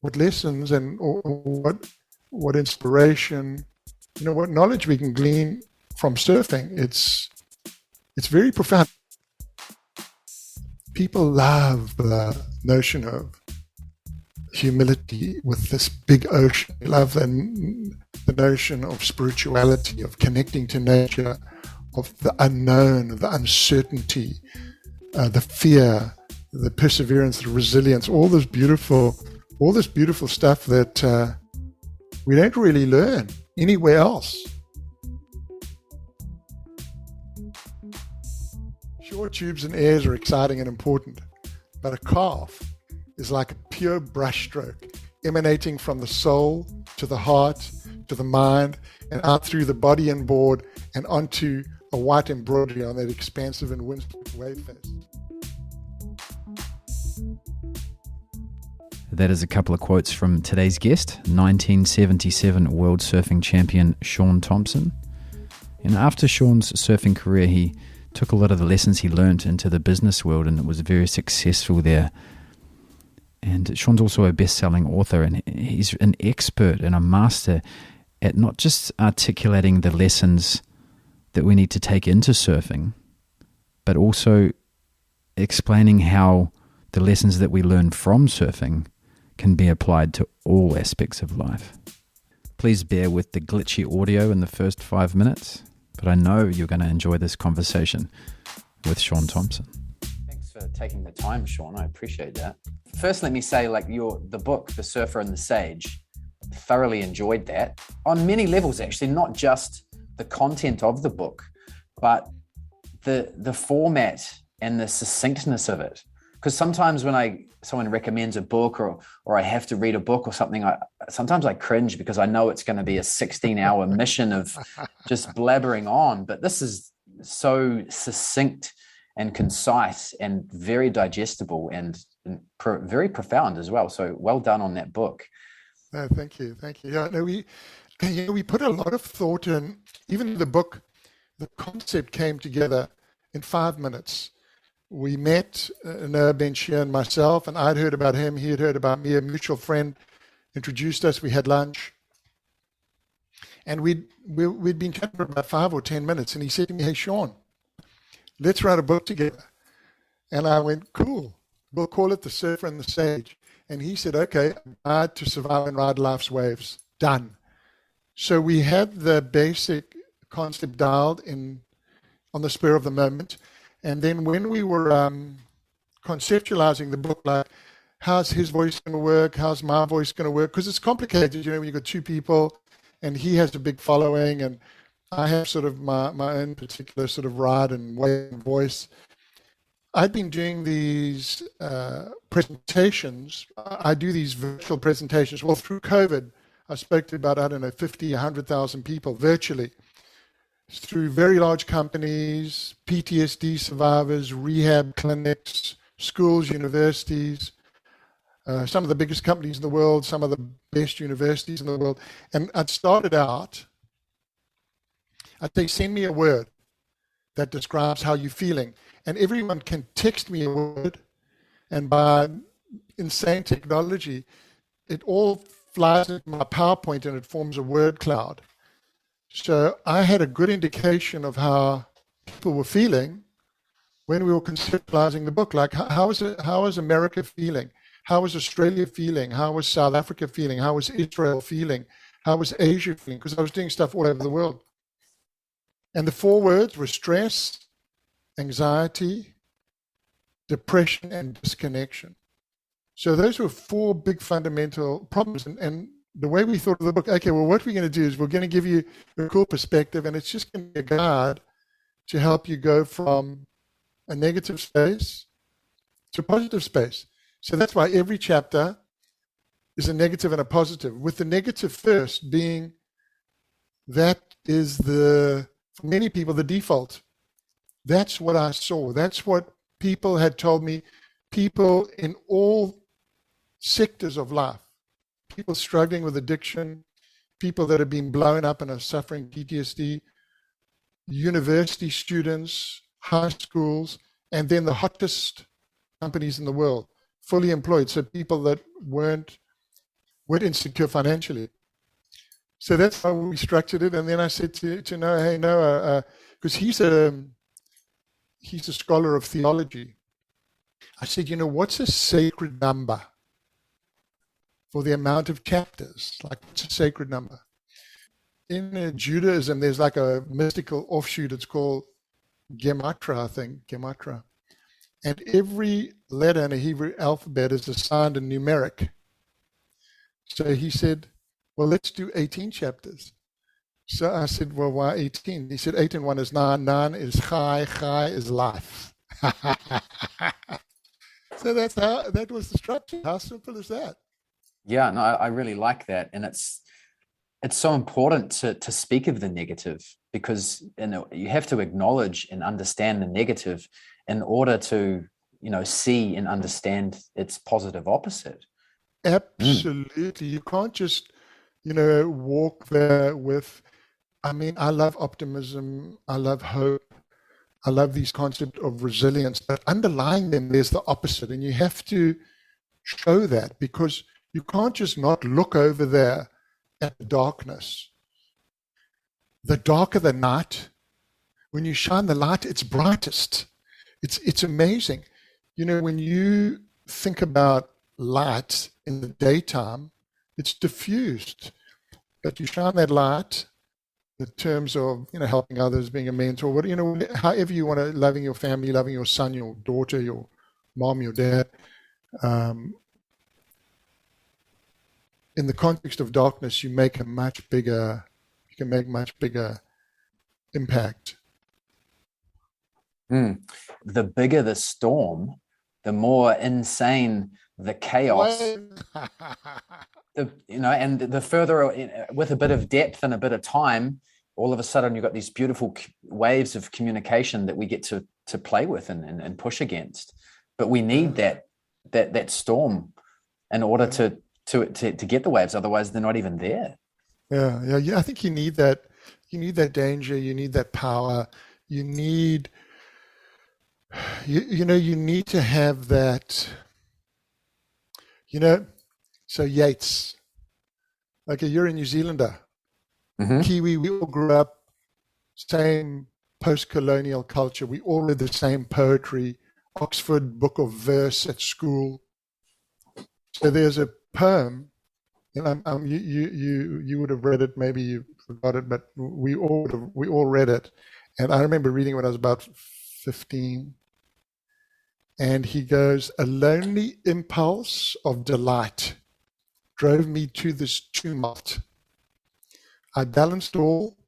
what lessons or what inspiration, what knowledge we can glean from surfing. It's very profound. People love the notion of humility with this big ocean. They love the notion of spirituality, of connecting to nature, of the unknown, of the uncertainty, the fear, the perseverance, the resilience, all this beautiful stuff that we don't really learn anywhere else. Sure, tubes and airs are exciting and important, but a calf is like a pure brushstroke emanating from the soul to the heart to the mind and out through the body and board and onto a white embroidery on that expansive and windswept wave face. That is a couple of quotes from today's guest, 1977 World Surfing Champion Shaun Tomson. And after Shaun's surfing career, he took a lot of the lessons he learnt into the business world and was very successful there. And Shaun's also a best-selling author, and he's an expert and a master at not just articulating the lessons that we need to take into surfing, but also explaining how the lessons that we learn from surfing can be applied to all aspects of life. Please bear with the glitchy audio in the first 5 minutes, but I know you're going to enjoy this conversation with Shaun Tomson. Thanks for taking the time, Shaun. I appreciate that. First, let me say, the book, The Surfer and the Sage, thoroughly enjoyed that on many levels, actually, not just the content of the book, but the format and the succinctness of it. Because sometimes when someone recommends a book or I have to read a book or something, sometimes I cringe because I know it's going to be a 16-hour mission of just blabbering on. But this is so succinct and concise and very digestible and very profound as well. So well done on that book. Thank you. Yeah, no, we put a lot of thought in. Even the book, the concept came together in 5 minutes. We met, Ben Shear and myself, and I'd heard about him. He had heard about me. A mutual friend introduced us. We had lunch. And we'd been chatting for about 5 or 10 minutes. And he said to me, "Hey, Shaun, let's write a book together." And I went, "Cool. We'll call it The Surfer and the Sage." And he said, "Okay, guide to survive and ride life's waves. Done." So we had the basic concept dialed in on the spur of the moment. And then when we were conceptualizing the book, like, how's his voice going to work? How's my voice going to work? Because it's complicated, when you've got two people and he has a big following and I have sort of my own particular sort of ride and way and voice. I'd been doing these presentations. I do these virtual presentations. Well, through COVID, I spoke to about, 50, 100,000 people virtually. Through very large companies, PTSD survivors, rehab clinics, schools, universities, some of the biggest companies in the world, some of the best universities in the world. And I'd started out, I'd say, send me a word that describes how you're feeling. And everyone can text me a word, and by insane technology, it all flies into my PowerPoint and it forms a word cloud. So I had a good indication of how people were feeling when we were conceptualizing the book. Like, how was America feeling? How was Australia feeling? How was South Africa feeling? How was Israel feeling? How was Asia feeling? Because I was doing stuff all over the world. And the 4 words were stress, anxiety, depression, and disconnection. So those were 4 big fundamental problems. And the way we thought of the book, okay, well, what we're going to do is we're going to give you a cool perspective, and it's just going to be a guide to help you go from a negative space to a positive space. So that's why every chapter is a negative and a positive, with the negative first being that is for many people, the default. That's what I saw. That's what people had told me. People in all sectors of life. People struggling with addiction, people that have been blown up and are suffering PTSD, university students, high schools, and then the hottest companies in the world, fully employed. So people that weren't we're insecure financially. So that's how we structured it. And then I said to Noah, hey, Noah, because he's a scholar of theology. I said, what's a sacred number for the amount of chapters? Like, what's a sacred number? In Judaism, there's like a mystical offshoot. It's called Gematria, I think, Gematria. And every letter in a Hebrew alphabet is assigned a numeric. So he said, well, let's do 18 chapters. So I said, well, why 18? He said, 8 and 1 is 9, 9 is chai, chai is life. So that was the structure. How simple is that? Yeah, no, I really like that. And it's so important to speak of the negative, because you have to acknowledge and understand the negative in order to, see and understand its positive opposite. Absolutely. You can't just, walk there with, I love optimism. I love hope. I love these concepts of resilience, but underlying them, there's the opposite. And you have to show that, because you can't just not look over there at the darkness. The darker the night, when you shine the light, it's brightest. It's amazing. When you think about light in the daytime, it's diffused. But you shine that light in terms of, helping others, being a mentor, however you want to, loving your family, loving your son, your daughter, your mom, your dad. In the context of darkness, you can make much bigger impact. The bigger the storm, the more insane the chaos. And the further, with a bit of depth and a bit of time, all of a sudden you've got these beautiful waves of communication that we get to play with and push against. But we need that storm in order to get the waves. Otherwise, they're not even there. Yeah. I think you need that. You need that danger. You need that power. You need, you need to have that. So Yeats, okay, you're a New Zealander. Mm-hmm. Kiwi, we all grew up, same post-colonial culture. We all read the same poetry, Oxford Book of Verse at school. So there's a poem, and you would have read it, maybe you forgot it, but we all read it. And I remember reading it when I was about 15. And he goes, a lonely impulse of delight drove me to this tumult. I balanced all,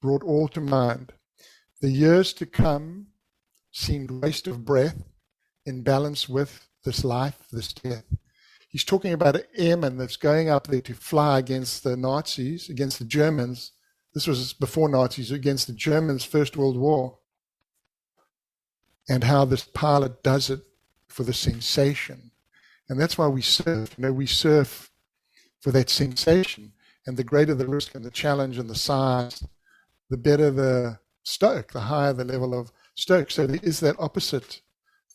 brought all to mind. The years to come seemed waste of breath in balance with this life, this death. He's talking about an airman that's going up there to fly against the Nazis, against the Germans. This was before Nazis, against the Germans' First World War. And how this pilot does it for the sensation. And that's why we surf. We surf for that sensation. And the greater the risk and the challenge and the size, the better the stoke, the higher the level of stoke. So there is that opposite,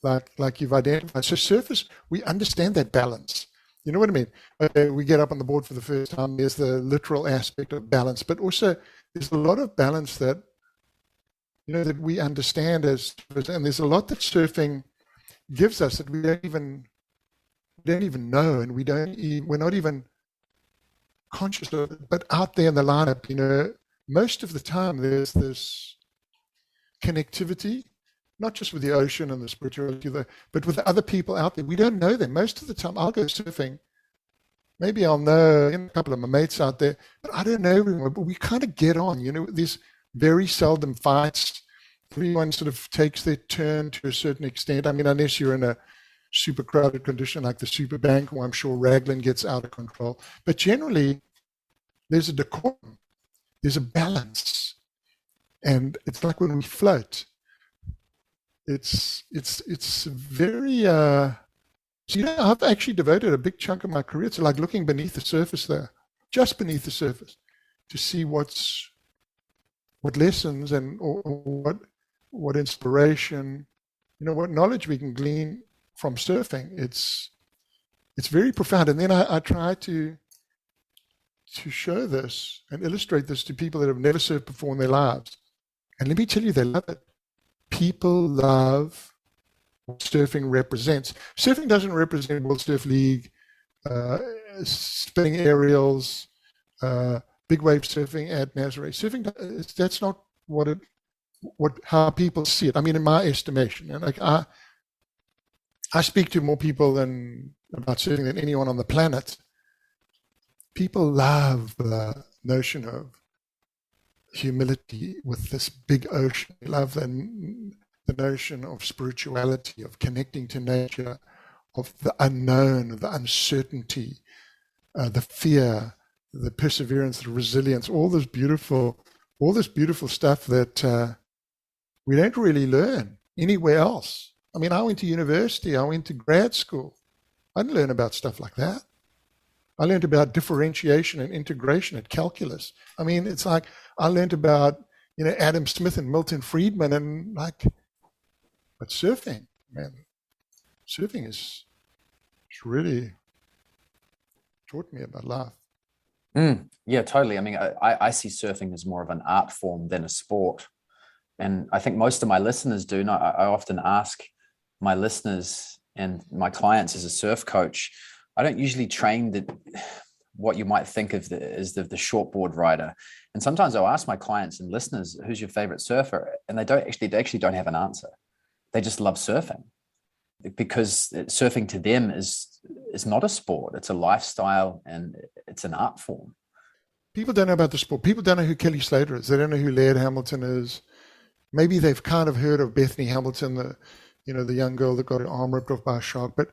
like you've identified. So surfers, we understand that balance. You know what I mean? Okay, we get up on the board for the first time. There's the literal aspect of balance, but also there's a lot of balance that, that we understand and there's a lot that surfing gives us that we don't even know, and we're not even conscious of it. But out there in the lineup, most of the time there's this connectivity, not just with the ocean and the spirituality, but with the other people out there. We don't know them. Most of the time I'll go surfing. Maybe I'll know a couple of my mates out there, but I don't know everyone. But we kind of get on, there's very seldom fights. Everyone sort of takes their turn to a certain extent. Unless you're in a super crowded condition like the Super Bank, where I'm sure Raglan gets out of control. But generally, there's a decorum. There's a balance. And it's like when we float. It's very... I've actually devoted a big chunk of my career to like looking beneath the surface there, just beneath the surface, to see what lessons and or what inspiration, what knowledge we can glean from surfing. It's very profound. And then I try to to show this and illustrate this to people that have never surfed before in their lives. And let me tell you, they love it. People love what surfing represents. Surfing doesn't represent World Surf League, spinning aerials, big wave surfing at Nazaré. Surfing, that's not how people see it. I mean, in my estimation, and like I speak to more people about surfing than anyone on the planet. People love the notion of humility with this big ocean. They love the notion of spirituality, of connecting to nature, of the unknown, the uncertainty, the fear, the perseverance, the resilience, all this beautiful stuff that we don't really learn anywhere else. I mean, I went to university, I went to grad school. I didn't learn about stuff like that. I learned about differentiation and integration at calculus. I mean, it's like I learned about, Adam Smith and Milton Friedman but surfing, man, it's really taught me about life. Yeah, totally. I mean, I see surfing as more of an art form than a sport. And I think most of my listeners do. I often ask my listeners and my clients as a surf coach, I don't usually train what you might think of as the shortboard rider. And sometimes I'll ask my clients and listeners, who's your favorite surfer? And they actually don't have an answer. They just love surfing because surfing to them is not a sport. It's a lifestyle and it's an art form. People don't know about the sport. People don't know who Kelly Slater is. They don't know who Laird Hamilton is. Maybe they've kind of heard of Bethany Hamilton, the young girl that got her arm ripped off by a shark. But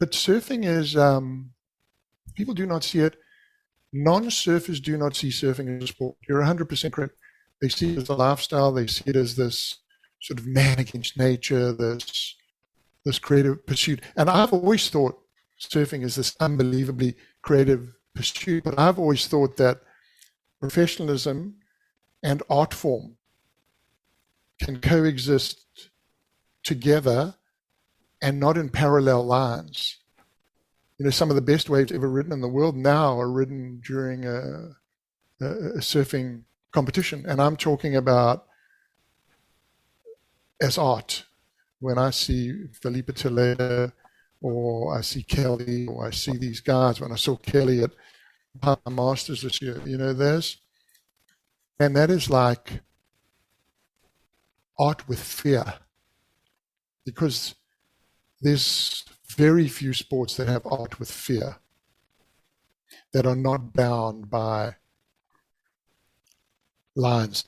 surfing is, people do not see it. Non-surfers do not see surfing as a sport. You're 100% correct. They see it as a lifestyle. They see it as this sort of man against nature, this creative pursuit. And I've always thought surfing is this unbelievably creative pursuit. But I've always thought that professionalism and art form can coexist together and not in parallel lines. Some of the best waves ever written in the world now are written during a surfing competition. And I'm talking about as art. When I see Felipe Toledo, or I see Kelly, or I see these guys, when I saw Kelly at Masters this year, and that is like art with fear. Because there's very few sports that have art with fear, that are not bound by lines.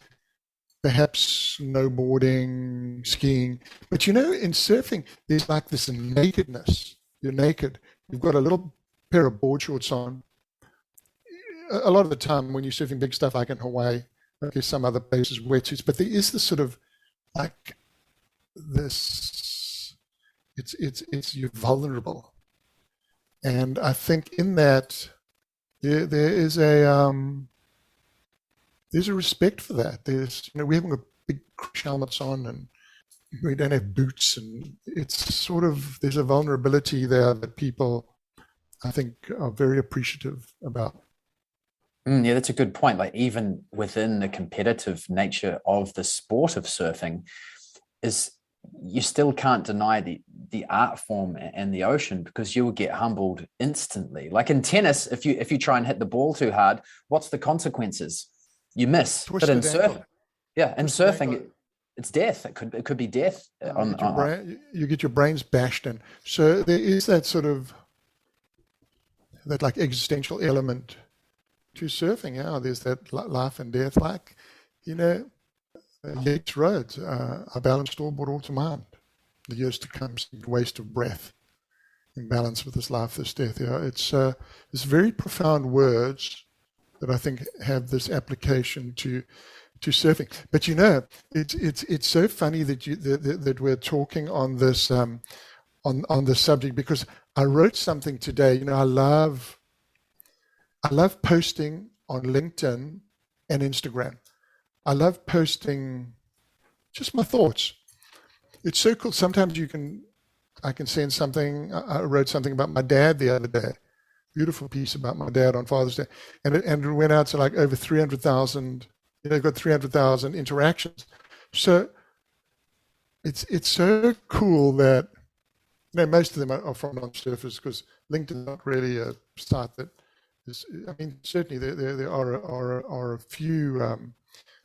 Perhaps snowboarding, skiing. But in surfing, there's like this nakedness. You're naked. You've got a little pair of board shorts on. A lot of the time when you're surfing big stuff like in Hawaii, okay, some other places, wetsuits, but there is this sort of like this, you're vulnerable. And I think in that there is there's a respect for that. There's, we haven't got big crush helmets on and we don't have boots, and it's sort of, there's a vulnerability there that people, I think, are very appreciative about. Yeah, that's a good point. Like even within the competitive nature of the sport of surfing, you still can't deny the art form and the ocean, because you will get humbled instantly. Like in tennis, if you try and hit the ball too hard, what's the consequences? You miss. But in surfing, surfing, it's death. It could be death. You get your brains bashed in. So there is that sort of that like existential element to surfing. Yeah, there's that life and death. Like, Yates Roads, I balanced all but all to mind. The years to come seemed waste of breath in balance with this life, this death. Yeah, it's very profound words that I think have this application to surfing. But it's so funny that we're talking on this on this subject, because I wrote something today. I love posting on LinkedIn and Instagram. I love posting just my thoughts. It's so cool. Sometimes I can send something. I wrote something about my dad the other day. beautiful piece about my dad on Father's Day, and it went out to like over 300,000. They've got 300,000 interactions. So it's so cool that most of them are from non-surfers, because LinkedIn is not really a site that is. I mean, certainly there are a few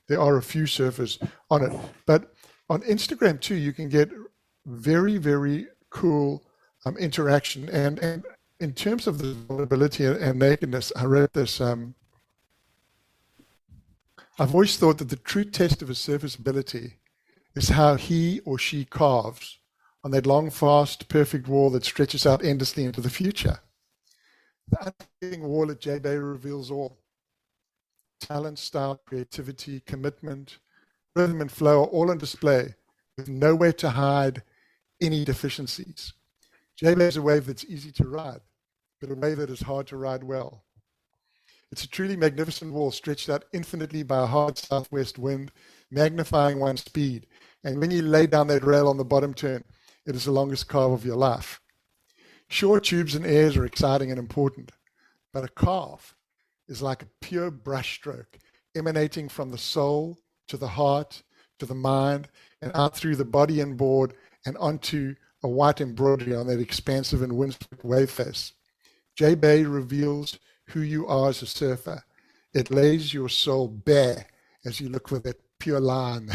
surfers on it, but on Instagram too, you can get very, very cool interaction. And in terms of the vulnerability and nakedness, I read this. I've always thought that the true test of a surfer's ability is how he or she carves on that long, fast, perfect wall that stretches out endlessly into the future. The unending wall at J Bay reveals all. Talent, style, creativity, commitment, rhythm and flow are all on display, with nowhere to hide any deficiencies. J Bay is a wave that's easy to ride, but a wave that is hard to ride well. It's a truly magnificent wall stretched out infinitely by a hard southwest wind, magnifying one's speed. And when you lay down that rail on the bottom turn, it is the longest carve of your life. Sure, tubes and airs are exciting and important, but a carve is like a pure brushstroke emanating from the soul to the heart, to the mind, and out through the body and board and onto a white embroidery on that expansive and windswept wave face. J Bay reveals who you are as a surfer. It lays your soul bare as you look for that pure line.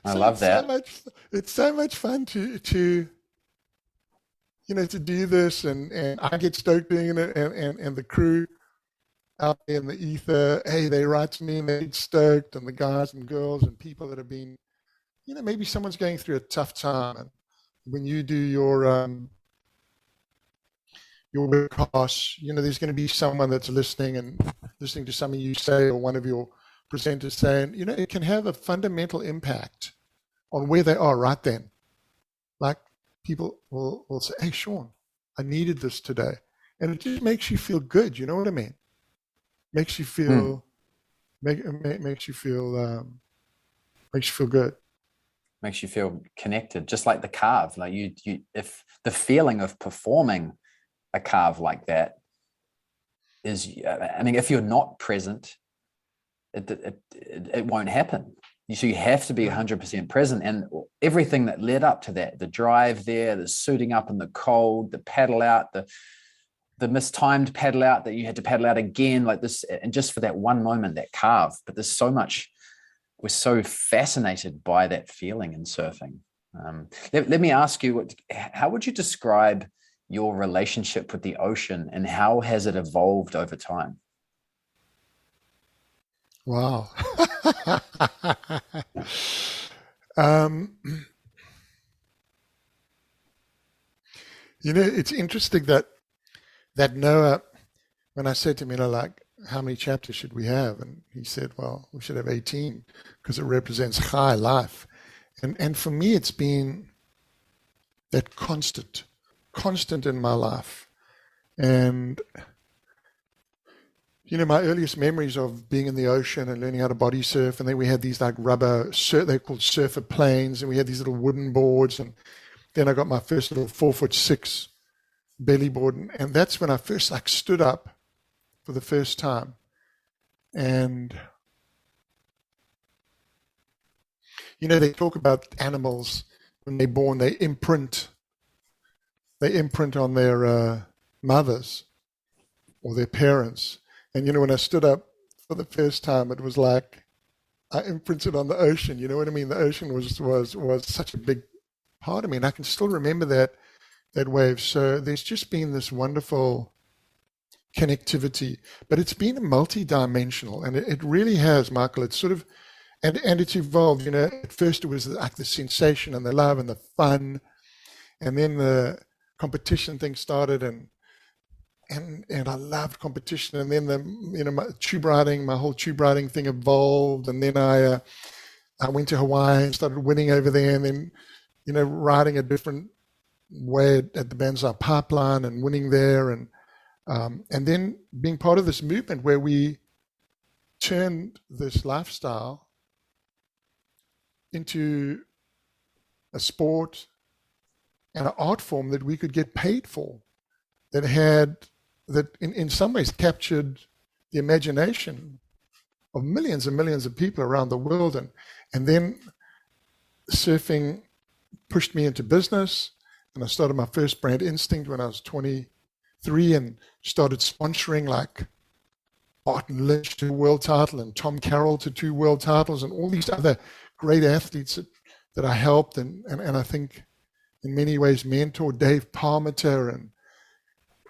I love that. It's so much fun to do this, and I get stoked doing it, and the crew out there in the ether, hey, they write to me and they get stoked, and the guys and girls and people that have been, maybe someone's going through a tough time, and when you do your webcast, there's going to be someone that's listening to something you say, or one of your presenters saying, it can have a fundamental impact on where they are right then. Like, people will say, hey, Shaun, I needed this today. And it just makes you feel good. You know what I mean? Makes you feel, makes you feel good. Makes you feel connected, just like the carve. Like you, if the feeling of performing a carve like that is, if you're not present, it won't happen. So you have to be 100% present, and everything that led up to that, the drive there, the suiting up in the cold, the paddle out, the mistimed paddle out that you had to paddle out again, like this, and just for that one moment, that carve. But there's so much, we're so fascinated by that feeling in surfing. Let me ask you, how would you describe your relationship with the ocean, and how has it evolved over time? Wow. It's interesting that Noah, when I said to him, how many chapters should we have? And he said, well, we should have 18 because it represents high life. And for me, it's been that constant in my life. And my earliest memories of being in the ocean and learning how to body surf, and then we had these like rubber, they're called surfer planes, and we had these little wooden boards, and then I got my first little 4'6" belly board, and that's when I first stood up for the first time. And they talk about animals when they're born, they imprint on their mothers or their parents. And when I stood up for the first time, it was like I imprinted on the ocean. You know what I mean? The ocean was such a big part of me, and I can still remember that wave. So there's just been this wonderful connectivity, but it's been multi-dimensional, and it really has, Michael. It's sort of, and it's evolved. At first it was like the sensation and the love and the fun, and then the competition thing started, and I loved competition. And then my whole tube riding thing evolved. And then I went to Hawaii and started winning over there. And then, riding a different way at the Banzai Pipeline and winning there. And then being part of this movement where we turned this lifestyle into a sport and an art form that we could get paid for. that in some ways captured the imagination of millions and millions of people around the world. And then surfing pushed me into business, and I started my first brand Instinct when I was 23 and started sponsoring like Barton Lynch to a world title and Tom Carroll to 2 world titles and all these other great athletes that I helped and I think in many ways mentored Dave Parmenter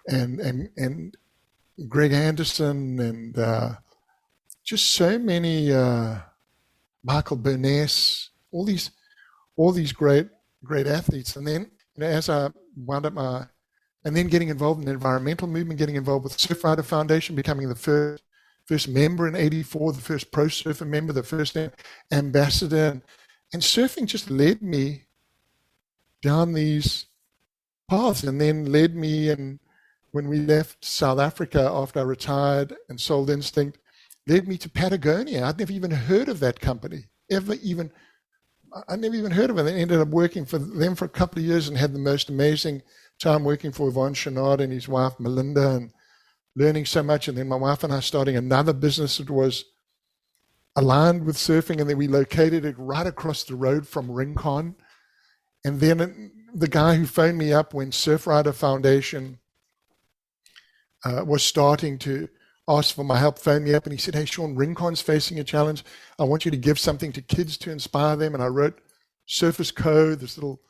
and Greg Anderson and just so many Michael Burness, all these great athletes. And then as I wound up and then getting involved in the environmental movement, getting involved with Surfrider Foundation, becoming the first member in '84, the first pro surfer member, the first ambassador. And surfing just led me down these paths and then led me. And when we left South Africa after I retired and sold Instinct, led me to Patagonia. I'd never even heard of that company, I never even heard of it. I ended up working for them for a couple of years and had the most amazing time working for Yvonne Chenard and his wife Melinda and learning so much. And then my wife and I starting another business that was aligned with surfing, and then we located it right across the road from Rincon. And then the guy who phoned me up when Surfrider Foundation was starting to ask for my help, phoned me up and he said, "Hey, Shaun, Rincon's facing a challenge. I want you to give something to kids to inspire them." And I wrote Surface Code, this little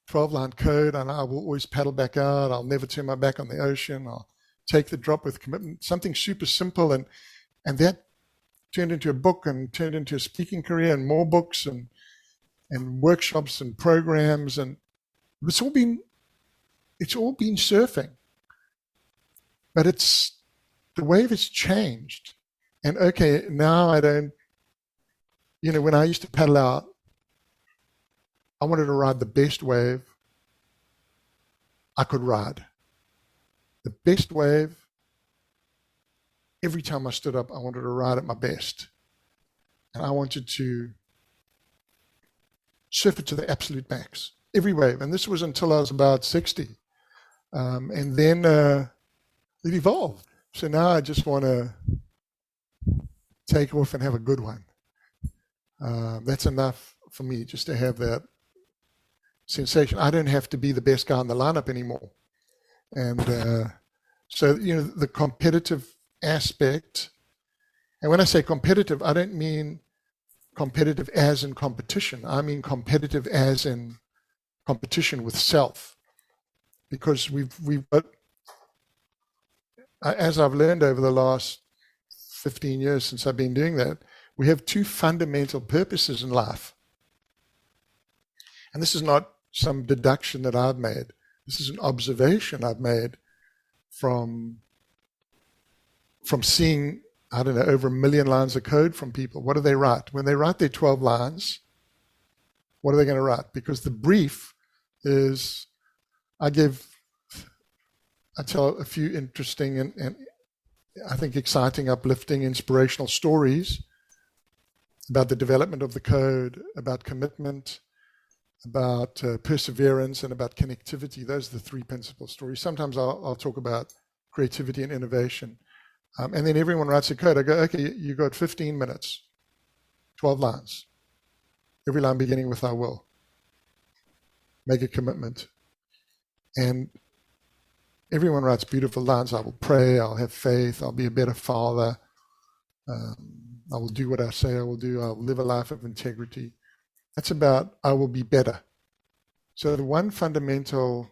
12-line code, and I will always paddle back out. I'll never turn my back on the ocean. I'll take the drop with commitment. Something super simple. And that turned into a book and turned into a speaking career and more books and workshops and programs. And it's all been surfing. But the wave has changed. And okay, now I don't, when I used to paddle out, I wanted to ride the best wave I could ride. The best wave, every time I stood up, I wanted to ride at my best. And I wanted to surf it to the absolute max, every wave. And this was until I was about 60. And then it evolved. So now I just want to take off and have a good one. That's enough for me just to have that sensation. I don't have to be the best guy in the lineup anymore. And so, the competitive aspect, and when I say competitive, I don't mean competitive as in competition. I mean competitive as in competition with self. Because we've got, as I've learned over the last 15 years since I've been doing that, we have 2 fundamental purposes in life. And this is not some deduction that I've made. This is an observation I've made from seeing, I don't know, over 1 million lines of code from people. What do they write? When they write their 12 lines, what are they going to write? Because the brief is, I tell a few interesting and I think exciting, uplifting, inspirational stories about the development of the code, about commitment, about perseverance, and about connectivity. Those are the 3 principal stories. Sometimes I'll talk about creativity and innovation. And then everyone writes a code. I go, okay, you got 15 minutes, 12 lines. Every line beginning with "I will." Make a commitment. And everyone writes beautiful lines. I will pray, I'll have faith, I'll be a better father, I will do what I say I will do, I'll live a life of integrity. That's about I will be better. So the one fundamental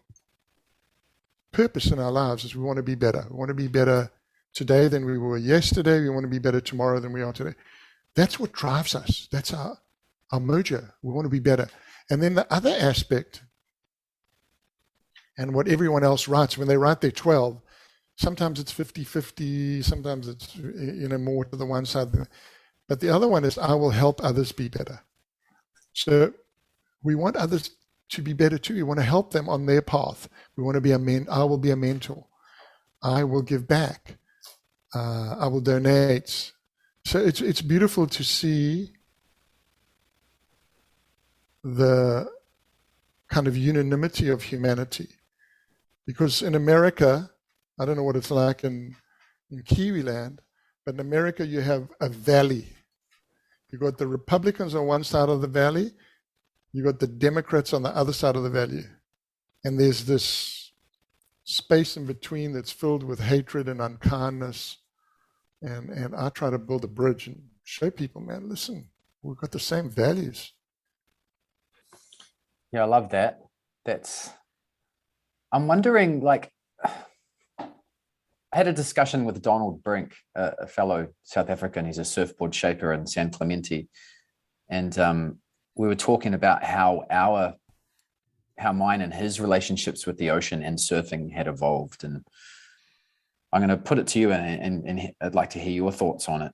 purpose in our lives is we want to be better. We want to be better today than we were yesterday. We want to be better tomorrow than we are today. That's what drives us. That's our mojo. We want to be better. And then the other aspect, and what everyone else writes, when they write their 12, sometimes it's 50-50, sometimes it's more to the one side. But the other one is I will help others be better. So we want others to be better too. We want to help them on their path. We want to be I will be a mentor. I will give back. I will donate. So it's beautiful to see the kind of unanimity of humanity. Because in America, I don't know what it's like in Kiwi land, but in America you have a valley. You've got the Republicans on one side of the valley, you've got the Democrats on the other side of the valley. And there's this space in between that's filled with hatred and unkindness. And I try to build a bridge and show people, man, listen, we've got the same values. Yeah, I love that. I'm wondering, like, I had a discussion with Donald Brink, a fellow South African. He's a surfboard shaper in San Clemente. And we were talking about how mine and his relationships with the ocean and surfing had evolved. And I'm going to put it to you, and I'd like to hear your thoughts on it.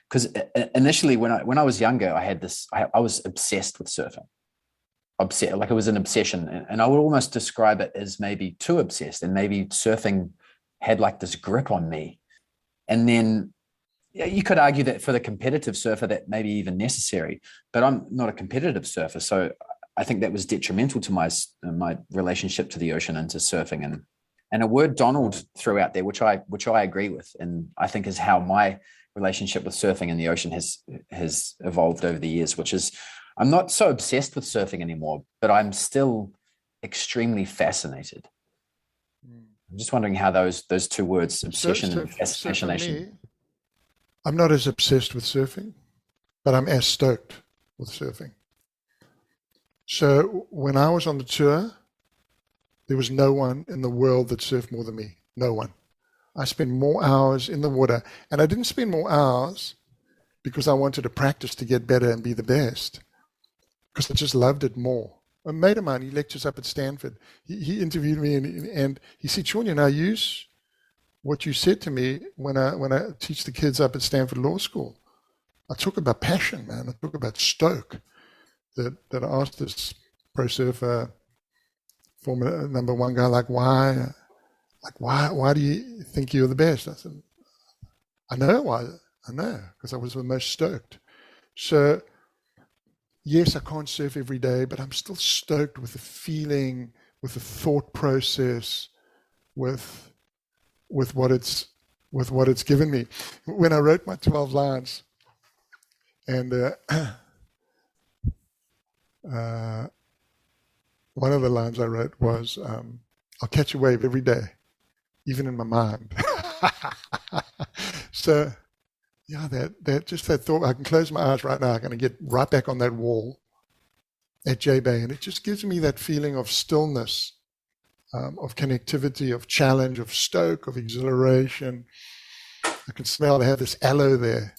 Because initially, when I was younger, I was obsessed with surfing. Like it was an obsession, and I would almost describe it as maybe too obsessed, and maybe surfing had like this grip on me. And then you could argue that for the competitive surfer, that may be even necessary, but I'm not a competitive surfer, so I think that was detrimental to my relationship to the ocean and to surfing. And a word Donald threw out there, which I agree with, and I think is how my relationship with surfing and the ocean has evolved over the years, which is I'm not so obsessed with surfing anymore, but I'm still extremely fascinated. I'm just wondering how those two words, obsession and fascination. So for me, I'm not as obsessed with surfing, but I'm as stoked with surfing. So when I was on the tour, there was no one in the world that surfed more than me. No one. I spent more hours in the water, and I didn't spend more hours because I wanted to practice to get better and be the best, because I just loved it more. A mate of mine, he lectures up at Stanford. He interviewed me, and he said, Shaun, I use what you said to me when I teach the kids up at Stanford Law School. I talk about passion, man. I talk about stoke. That I asked this pro surfer, Formula number one guy, why do you think you're the best? I said, I know why. I know, because I was the most stoked. So yes, I can't surf every day, but I'm still stoked with the feeling, with the thought process, with what it's given me. When I wrote my 12 lines, and one of the lines I wrote was, I'll catch a wave every day, even in my mind. So, yeah, that thought, I can close my eyes right now, I'm going to get right back on that wall at J-Bay, and it just gives me that feeling of stillness, of connectivity, of challenge, of stoke, of exhilaration. I can smell, they have this aloe there.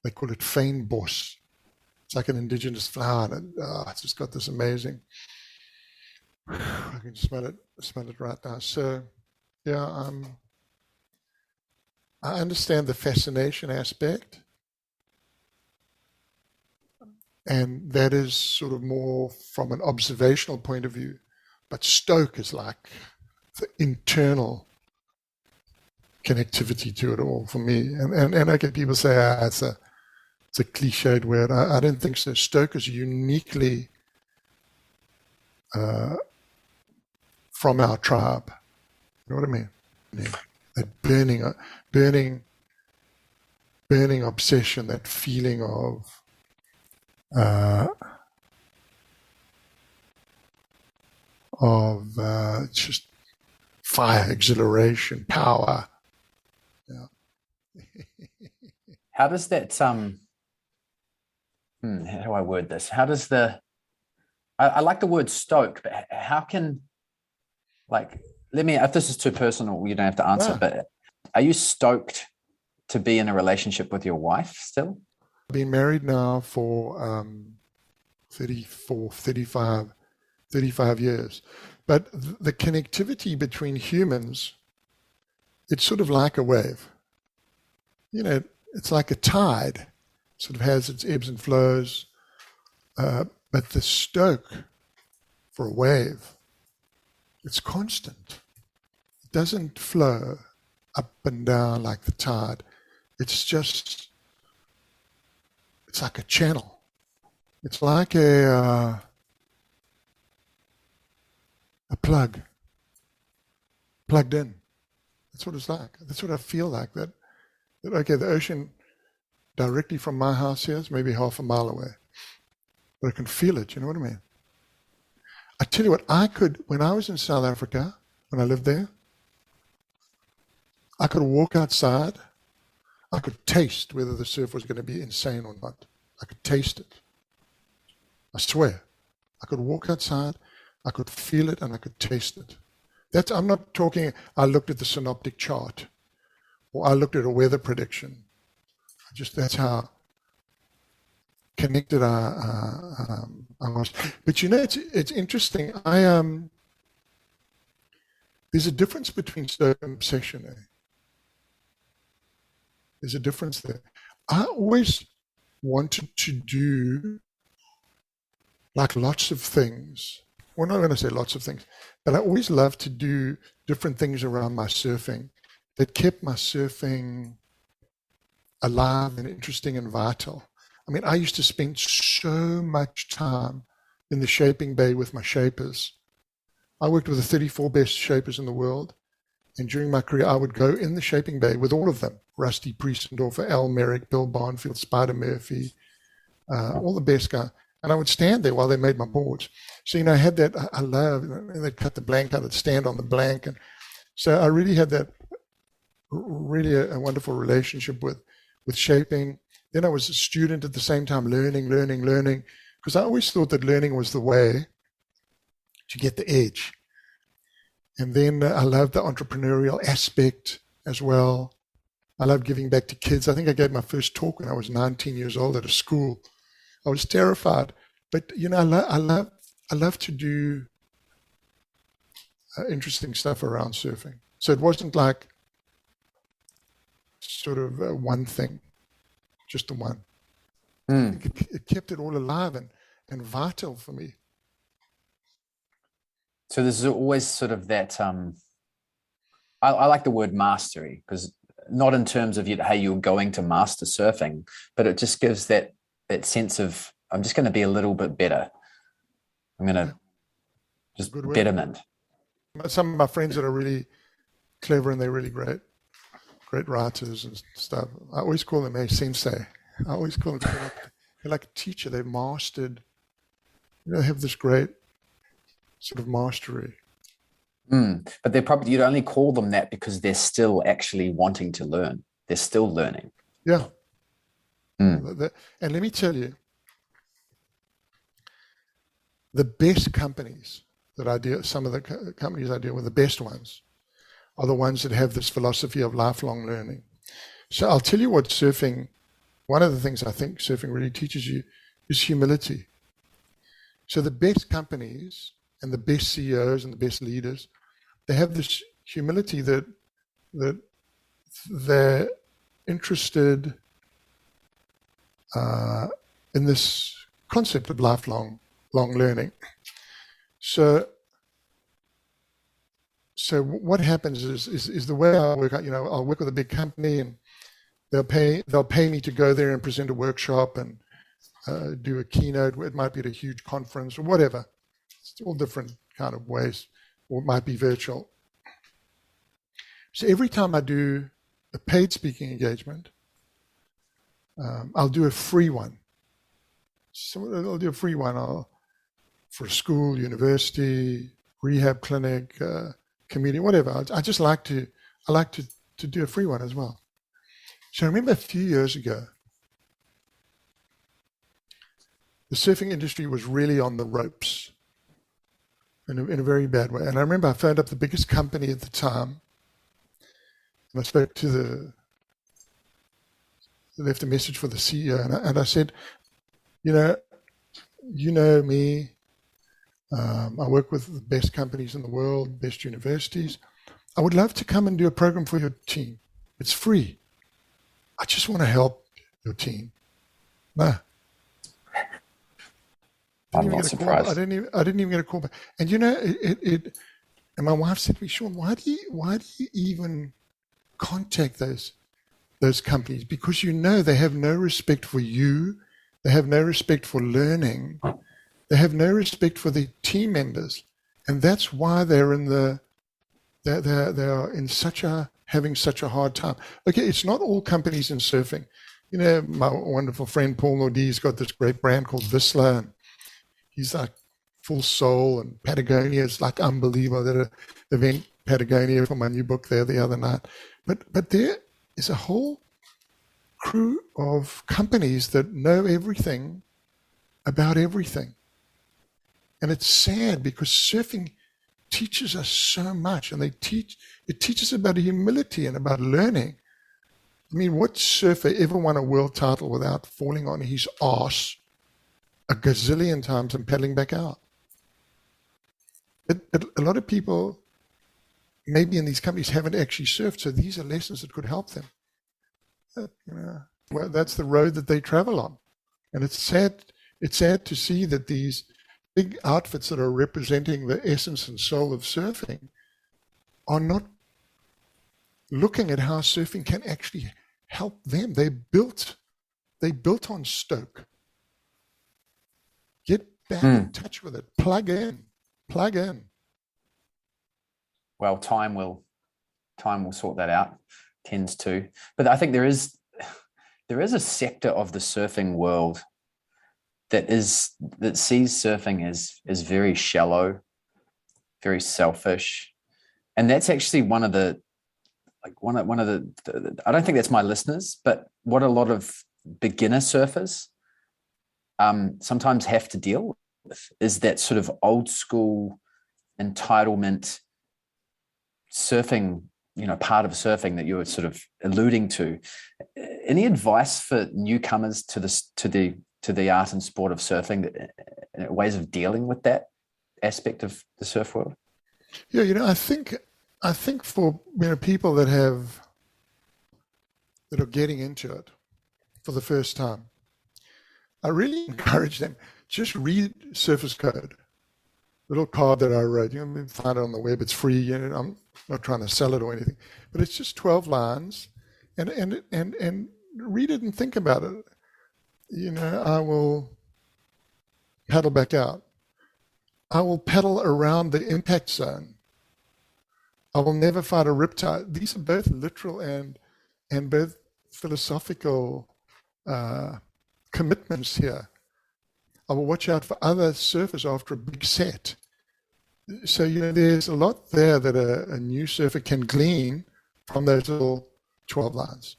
They call it fynbos. It's like an indigenous flower, and it's just got this amazing. I can smell it right now. So, yeah, I understand the fascination aspect, and that is sort of more from an observational point of view. But stoke is like the internal connectivity to it all for me. And I get people say, it's a cliched word. I don't think so. Stoke is uniquely from our tribe. You know what I mean? Yeah. That burning obsession, that feeling of just fire, exhilaration, power. Yeah. How does that how do I word this? How does I like the word stoke, but how can, if this is too personal, you don't have to answer, but are you stoked to be in a relationship with your wife still? I've been married now for 35 years. But the connectivity between humans, it's sort of like a wave. You know, it's like a tide, sort of has its ebbs and flows. But the stoke for a wave, it's constant. It doesn't flow up and down like the tide. It's like a channel. It's like a plug. plugged in. That's what it's like. That's what I feel like. That okay, the ocean directly from my house here is maybe half a mile away, but I can feel it. You know what I mean? I tell you what, when I was in South Africa, when I lived there, I could walk outside. I could taste whether the surf was going to be insane or not. I could taste it. I swear. I could walk outside, I could feel it, and I could taste it. I'm not talking, I looked at the synoptic chart, or I looked at a weather prediction. That's how connected I was. But it's interesting. There's a difference between Stoke and obsession. There's a difference there. I always wanted to do like lots of things. Well, not going to say lots of things, but I always loved to do different things around my surfing that kept my surfing alive and interesting and vital. I mean, I used to spend so much time in the shaping bay with my shapers. I worked with the 34 best shapers in the world. And during my career, I would go in the shaping bay with all of them. Rusty Priestendorfer, Al Merrick, Bill Barnfield, Spider Murphy, all the best guys. And I would stand there while they made my boards. So, I had that, I love, and they'd cut the blank out, I'd stand on the blank. And so I really had that, really a wonderful relationship with shaping. Then I was a student at the same time, learning, because I always thought that learning was the way to get the edge. And then I loved the entrepreneurial aspect as well. I love giving back to kids. I think I gave my first talk when I was 19 years old at a school. I was terrified, but I love to do interesting stuff around surfing. So it wasn't like sort of one thing, just the one. It kept it all alive and vital for me. So there's always sort of that. I like the word mastery, because not in terms of how you're going to master surfing, but it just gives that sense of, I'm just going to be a little bit better. I'm going to just betterment. Some of my friends that are really clever and they're really great writers and stuff, I always call them a sensei. I always call them, they're like a teacher. They've mastered, they have this great sort of mastery. But they're probably, you'd only call them that because they're still actually wanting to learn. They're still learning. Yeah. And let me tell you, the best companies that I deal, some of the companies I deal with, the best ones, are the ones that have this philosophy of lifelong learning. So I'll tell you what surfing, one of the things I think surfing really teaches you is humility. So the best companies and the best CEOs and the best leaders, they have this humility that they're interested in this concept of lifelong learning. So what happens is the way I work out, I'll work with a big company and they'll pay me to go there and present a workshop and do a keynote. It might be at a huge conference or whatever. It's all different kind of ways, or it might be virtual. So every time I do a paid speaking engagement, I'll do a free one. So I'll do a free one for a school, university, rehab clinic, community, whatever. I just like to do a free one as well. So I remember a few years ago, the surfing industry was really on the ropes in a very bad way. And I remember I phoned up the biggest company at the time, and I spoke to left a message for the CEO, and I said, you know me, I work with the best companies in the world, best universities. I would love to come and do a program for your team. It's free. I just want to help your team. No. I'm not surprised. I didn't even get a call back. And and my wife said to me, Shaun, why do you even contact those companies? Because they have no respect for you. They have no respect for learning. They have no respect for the team members. And that's why they're in the They are having such a hard time. Okay, it's not all companies in surfing. You know, my wonderful friend Paul Nordy's got this great brand called Whistler, and he's like full soul, and Patagonia is like unbelievable. That event Patagonia for my new book there the other night. But there is a whole crew of companies that know everything about everything. And it's sad because surfing teaches us so much, and it teaches about humility and about learning. I mean, what surfer ever won a world title without falling on his arse a gazillion times and paddling back out? But a lot of people, maybe in these companies, haven't actually surfed, so these are lessons that could help them. Well, that's the road that they travel on. And it's sad to see that these big outfits that are representing the essence and soul of surfing are not looking at how surfing can actually help them. They built on Stoke. Get back in touch with it. Plug in. Well, time will sort that out. Tends to, but I think there is a sector of the surfing world that sees surfing as very shallow, very selfish, and that's actually one of the I don't think that's my listeners, but what a lot of beginner surfers sometimes have to deal with is that sort of old school entitlement surfing, part of surfing that you were sort of alluding to. Any advice for newcomers to the art and sport of surfing, ways of dealing with that aspect of the surf world? Yeah, I think for people that are getting into it for the first time, I really encourage them, just read Surface Code, little card that I wrote. You can find it on the web. It's free. I'm not trying to sell it or anything, but it's just 12 lines, and read it and think about it. I will paddle back out. I will paddle around the impact zone. I will never fight a riptide. These are both literal and both philosophical commitments here. I will watch out for other surfers after a big set. So, there's a lot there that a new surfer can glean from those little 12 lines.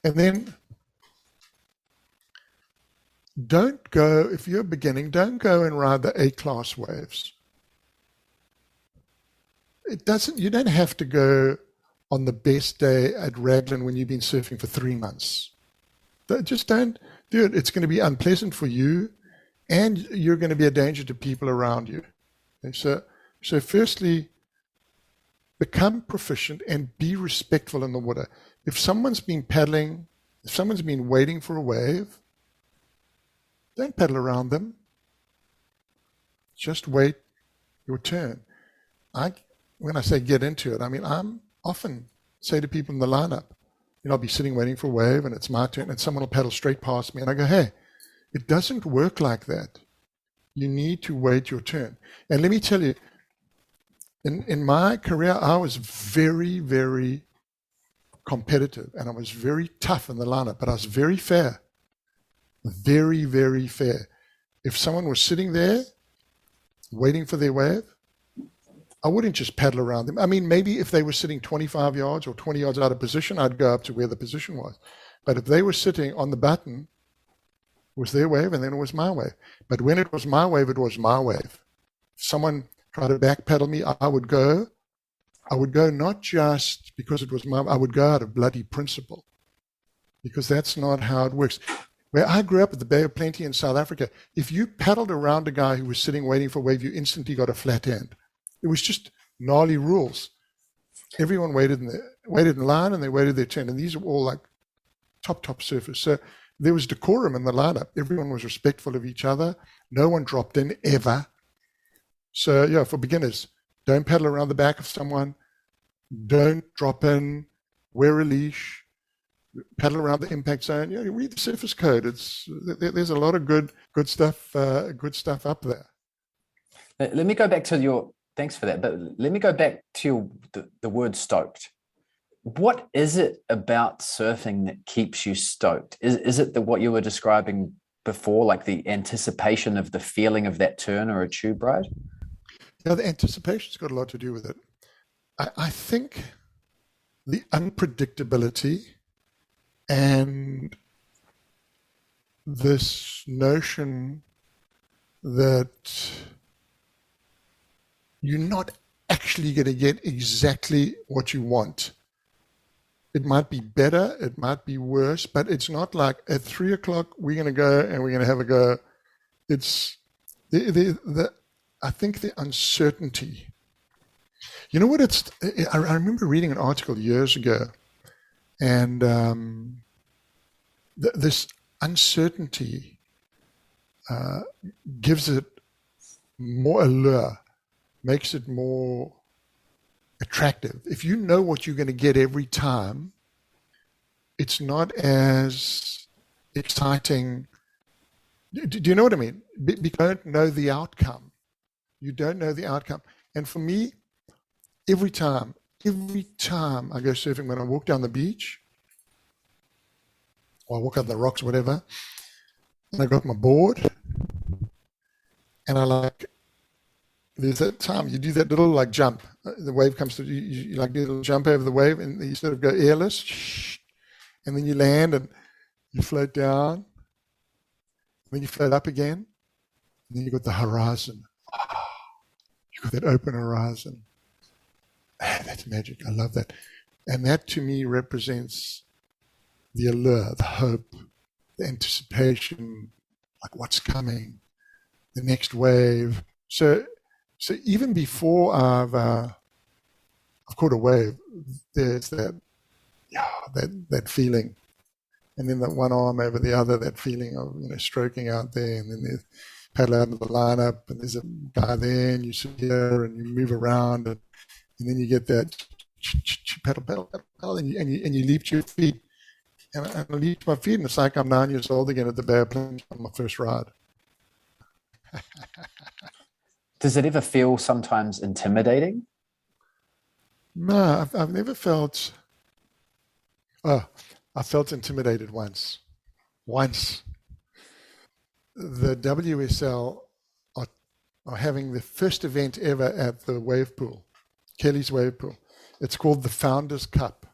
And then if you're beginning, don't go and ride the A-class waves. You don't have to go on the best day at Raglan when you've been surfing for 3 months. Just don't do it. It's going to be unpleasant for you, and you're going to be a danger to people around you. And so firstly, become proficient and be respectful in the water. If someone's been paddling, if someone's been waiting for a wave, don't paddle around them. Just wait your turn. When I say get into it, I'm often say to people in the lineup, I'll be sitting waiting for a wave and it's my turn and someone will paddle straight past me and I go, hey, it doesn't work like that. You need to wait your turn. And let me tell you, in my career, I was very, very competitive and I was very tough in the lineup, but I was very fair. Very, very fair. If someone was sitting there waiting for their wave, I wouldn't just paddle around them. Maybe if they were sitting 25 yards or 20 yards out of position, I'd go up to where the position was. But if they were sitting on the button, it was their wave and then it was my wave. But when it was my wave, it was my wave. If someone tried to back paddle me, I would go not just because it was I would go out of bloody principle, because that's not how it works. Where I grew up at the Bay of Plenty in South Africa, if you paddled around a guy who was sitting waiting for a wave, you instantly got a flat end. It was just gnarly rules. Everyone waited in line and they waited their turn. And these are all like top surfers. So there was decorum in the lineup. Everyone was respectful of each other. No one dropped in ever. So for beginners, don't paddle around the back of someone. Don't drop in. Wear a leash. Paddle around the impact zone. Read the Surface Code. There's a lot of good stuff up there. Let me go back to Thanks for that. But let me go back to the word stoked. What is it about surfing that keeps you stoked? Is it what you were describing before, like the anticipation of the feeling of that turn or a tube ride? Yeah, the anticipation's got a lot to do with it. I think the unpredictability and this notion that you're not actually going to get exactly what you want. It might be better, it might be worse, but it's not like at 3:00 we're going to go and we're going to have a go. It's I think the uncertainty. You know what I remember reading an article years ago, and this uncertainty gives it more allure, makes it more attractive. If you know what you're going to get every time, it's not as exciting. Do you know what I mean? You don't know the outcome. You don't know the outcome. And for me, every time I go surfing, when I walk down the beach, or I walk up the rocks, whatever, and I got my board, and there's that time you do that little like jump. The wave comes to you like do a little jump over the wave, and you sort of go airless, and then you land and you float down, then you float up again, and then you got the horizon. You got that open horizon. That's magic. I love that. And that to me represents the allure, the hope, the anticipation, like what's coming, the next wave. So even before I've caught a wave, there's that feeling. And then that one arm over the other, that feeling of stroking out there, and then there's paddle out of the lineup, and there's a guy there, and you sit here and you move around, and then you get that paddle, and you leap to your feet. And I leap to my feet, and it's like I'm 9 years old again at the Bay of Plenty on my first ride. Does it ever feel sometimes intimidating? No, I've never felt. Oh, I felt intimidated once. The WSL are having the first event ever at the wave pool, Kelly's wave pool. It's called the Founders Cup.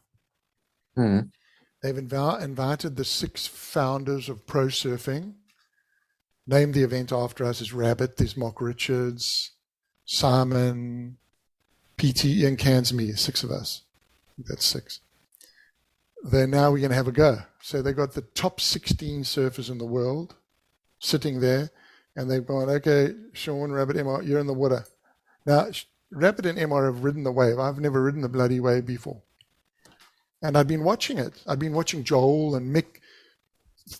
Mm. They've invited the 6 founders of pro surfing. Named the event after us is Rabbit. There's Mark Richards, Simon, PT, Ian Cairns, me, 6 of us. That's 6. We're going to have a go. So they got the top 16 surfers in the world sitting there, and they've gone, okay, Shaun, Rabbit, Emma, you're in the water. Now, Rabbit and Emma have ridden the wave. I've never ridden the bloody wave before. And I've been watching it. I've been watching Joel and Mick,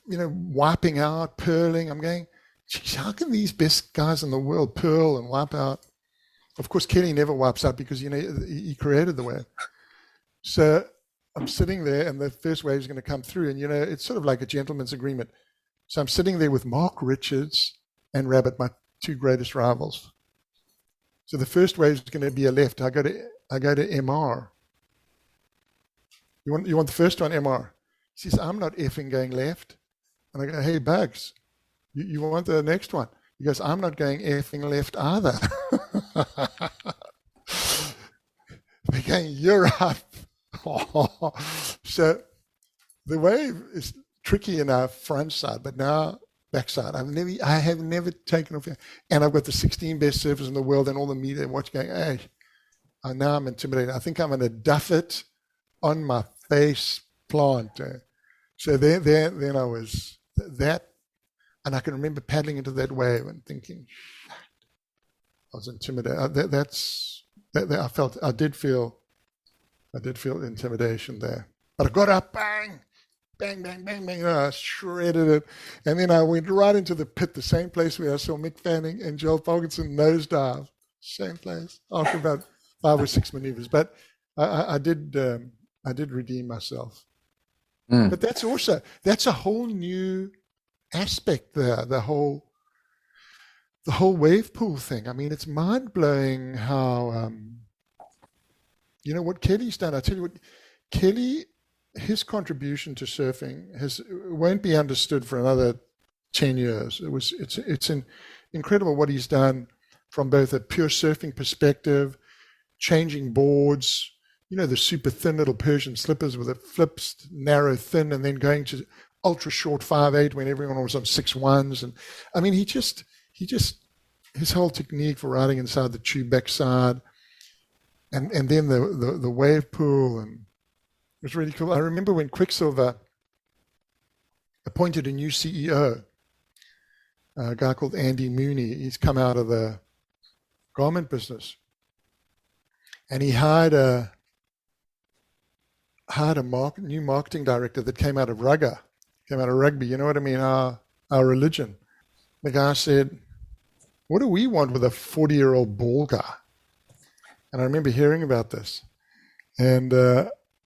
wiping out, purling. I'm going, geez, how can these best guys in the world purl and wipe out? Of course, Kelly never wipes out because, he created the wave. So I'm sitting there, and the first wave is going to come through, and it's sort of like a gentleman's agreement. So I'm sitting there with Mark Richards and Rabbit, my 2 greatest rivals. So the first wave is going to be a left. I go to MR. You want the first one, MR? He says, I'm not effing going left. And I go, hey, Bugs, you want the next one? He goes, I'm not going effing left either. They're going, you're up. So the wave is tricky in our front side, but now backside. I have never taken off. And I've got the 16 best surfers in the world, and all the media watch going, hey, now I'm intimidated. I think I'm going to duff it on my face plant. So then I was that, and I can remember paddling into that wave and thinking, I was intimidated. I did feel intimidation there. But I got up, bang, bang, bang, bang, bang. I shredded it. And then I went right into the pit, the same place where I saw Mick Fanning and Joel Parkinson nosedive. Same place, after about 5 or 6 maneuvers. But I did redeem myself. Mm. But that's a whole new aspect there. The whole the whole wave pool thing. I mean, it's mind blowing how, what Kelly's done. I tell you what, Kelly, his contribution to surfing won't be understood for another 10 years. It's incredible what he's done from both a pure surfing perspective, changing boards, the super thin little Persian slippers with a flipped, narrow, thin, and then going to ultra short 5'8" when everyone was on 6'1s. And I mean, he just, his whole technique for riding inside the tube backside, and then the wave pool, and it was really cool. I remember when Quicksilver appointed a new CEO, a guy called Andy Mooney. He's come out of the garment business, and he hired a new marketing director that came out of rugby. You know what I mean? Our religion. The guy said, "What do we want with a 40-year-old ball guy?" And I remember hearing about this, and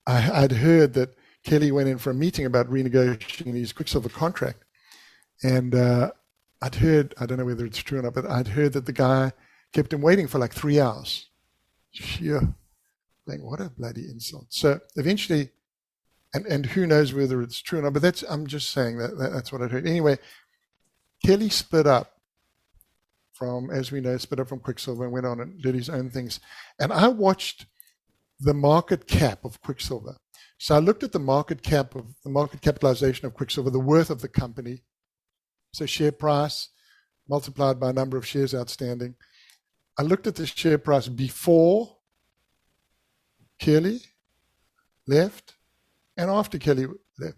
I'd heard that Kelly went in for a meeting about renegotiating his Quicksilver contract, and I'd heard, I don't know whether it's true or not, but I'd heard that the guy kept him waiting for like 3 hours. Sheer, like, what a bloody insult. So eventually, and who knows whether it's true or not, but I'm just saying that's what I'd heard. Anyway, Kelly split up from Quicksilver and went on and did his own things. And I watched the market cap of Quicksilver. So I looked at the market capitalization of Quicksilver, the worth of the company. So share price multiplied by number of shares outstanding. I looked at the share price before Kelly left and after Kelly left.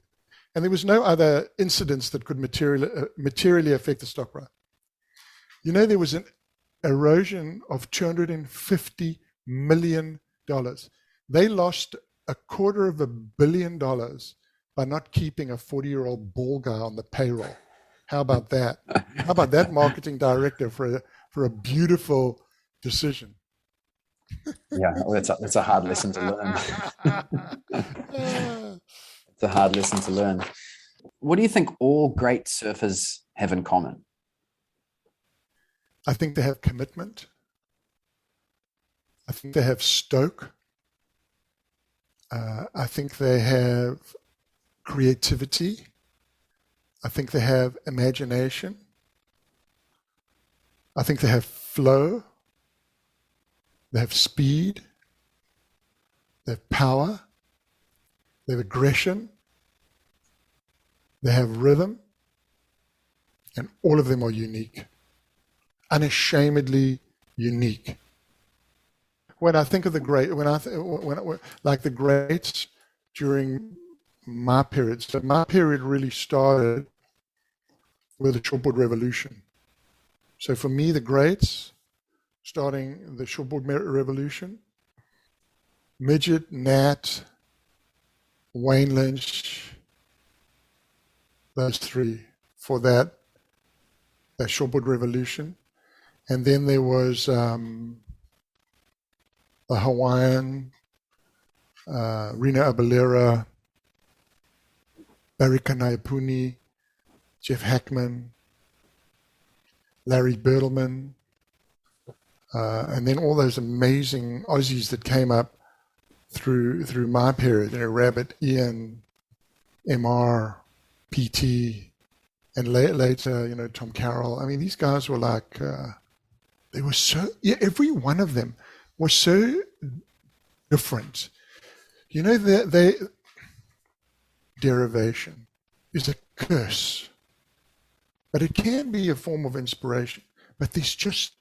And there was no other incidents that could materially affect the stock price. There was an erosion of $250 million. They lost $250 million by not keeping a 40-year-old ball guy on the payroll. How about that? How about that marketing director for a beautiful decision? Yeah, well, that's a hard lesson to learn. It's a hard lesson to learn. What do you think all great surfers have in common? I think they have commitment. I think they have Stoke. I think they have creativity. I think they have imagination. I think they have flow. They have speed. They have power. They have aggression. They have rhythm. And all of them are unique. Unashamedly unique. When I think of the greats during my period, so my period really started with the shortboard revolution. So for me, the greats, starting the shortboard revolution, Midget, Nat, Wayne Lynch, those three for that shortboard revolution. And then there was the Hawaiian, Rina Abelera, Barry Kanaiapuni, Jeff Hackman, Larry Bertelman, and then all those amazing Aussies that came up through my period, Rabbit, Ian, MR, PT, and later, Tom Carroll. I mean, these guys were like, they were every one of them was so different. They derivation is a curse, but it can be a form of inspiration. But there's just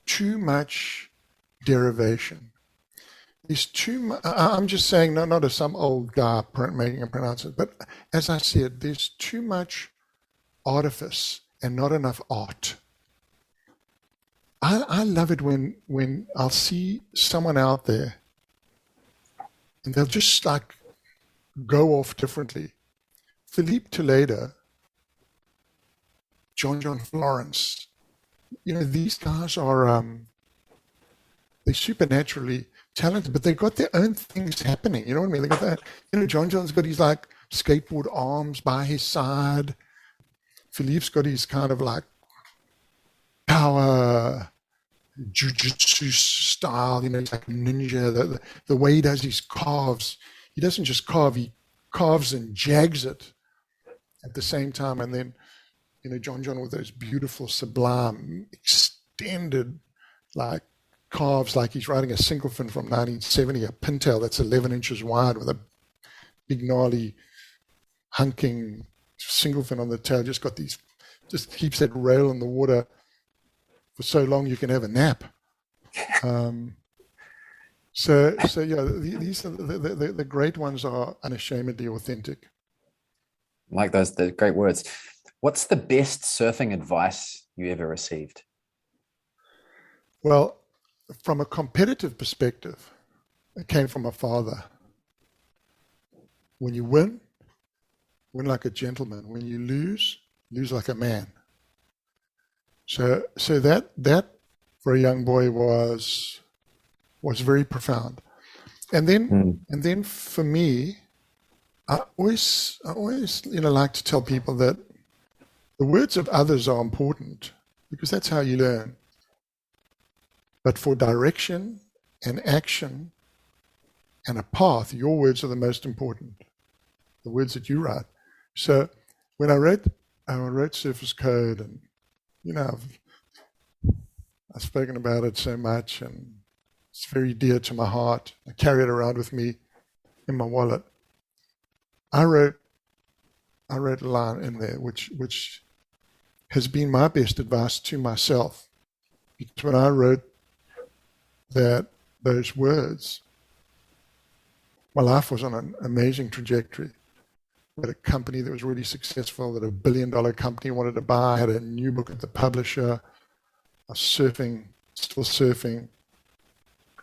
too much derivation. There's too much. I'm just saying, not as some old guy making a pronouncement, but as I said, there's too much artifice and not enough art. I love it when I'll see someone out there and they'll just like go off differently. Philippe Toledo, John Florence, these guys are they're supernaturally talented, but they've got their own things happening. You know what I mean? They got that. John's got his like skateboard arms by his side. Philippe's got his kind of like power, jujitsu style, he's like a ninja. The way he does his carves, he doesn't just carve, he carves and jags it at the same time. And then, John with those beautiful, sublime, extended, like carves, like he's riding a single fin from 1970, a pintail that's 11 inches wide with a big, gnarly, hunking single fin on the tail. Just keeps that rail in the water for so long you can have a nap. So yeah, these are the great ones are unashamedly authentic. Like the great words. What's the best surfing advice you ever received? Well, from a competitive perspective, it came from my father. When you win like a gentleman. When you lose like a man. So that for a young boy was very profound. And then for me, I always like to tell people that the words of others are important because that's how you learn. But for direction and action and a path, your words are the most important. The words that you write. So when I wrote Surface Code, and I've spoken about it so much, and it's very dear to my heart. I carry it around with me in my wallet. I wrote a line in there which has been my best advice to myself. Because when I wrote those words, my life was on an amazing trajectory. I had a company that was really successful, that $1 billion company wanted to buy. I had a new book at the publisher. I was surfing, still surfing.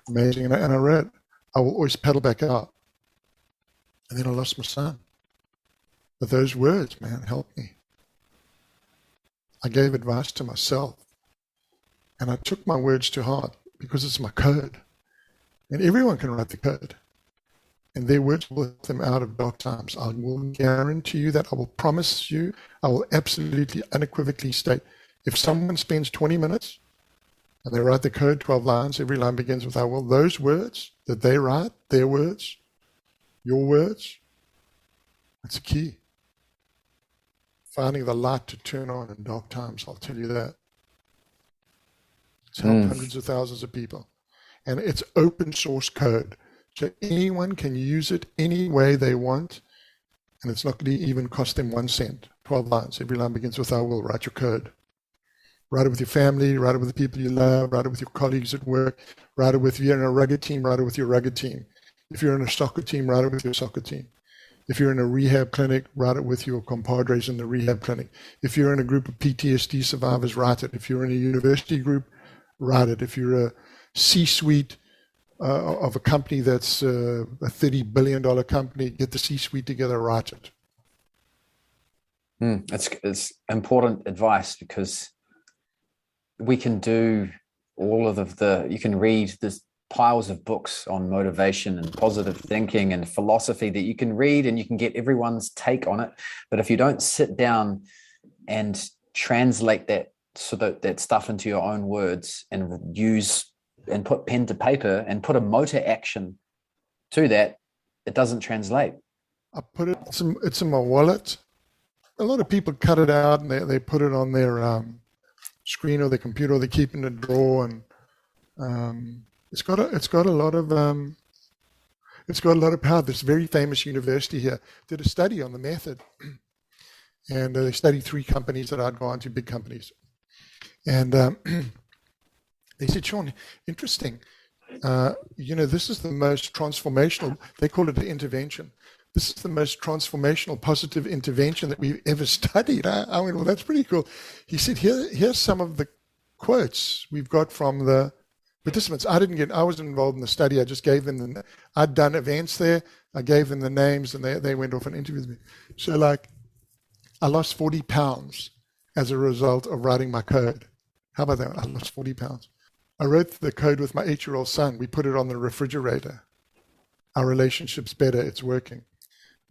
Amazing. And I wrote, I will always paddle back out. And then I lost my son. But those words, man, helped me. I gave advice to myself. And I took my words to heart because it's my code. And everyone can write the code. And their words will help them out of dark times. I will guarantee you that. I will promise you, I will absolutely unequivocally state, if someone spends 20 minutes and they write the code, 12 lines, every line begins with I will, those words that they write, their words, your words, that's the key. Finding the light to turn on in dark times, I'll tell you that. It's helped hundreds of thousands of people. And it's open source code. So anyone can use it any way they want, and it's not going to even cost them 1 cent. 12 lines. Every line begins with I will. Write your code. Write it with your family, write it with the people you love, write it with your colleagues at work, write it with, if you're in a rugged team, write it with your rugged team. If you're in a soccer team, write it with your soccer team. If you're in a rehab clinic, write it with your compadres in the rehab clinic. If you're in a group of PTSD survivors, write it. If you're in a university group, write it. If you're a C-suite of a company that's a $30 billion company, get the C-suite together, write it. It's important advice because we can do all of you can read this piles of books on motivation and positive thinking and philosophy that you can read and you can get everyone's take on it. But if you don't sit down and translate that that stuff into your own words and use and put pen to paper and put a motor action to that, it doesn't translate. I put it, it's in my wallet. A lot of people cut it out and they put it on their screen or their computer, or they keep it in a drawer, and it's got a lot of power. This very famous university here did a study on the method, and they studied 3 companies that I'd gone to, big companies, and they said, Shaun, interesting. This is the most transformational. They call it an intervention. This is the most transformational positive intervention that we've ever studied. I went, well, that's pretty cool. He said, here's some of the quotes we've got from the participants. I wasn't involved in the study. I just gave them I'd done events there. I gave them the names and they went off and interviewed me. So I lost 40 pounds as a result of writing my code. How about that? I lost 40 pounds. I wrote the code with my 8-year-old son. We put it on the refrigerator. Our relationship's better. It's working.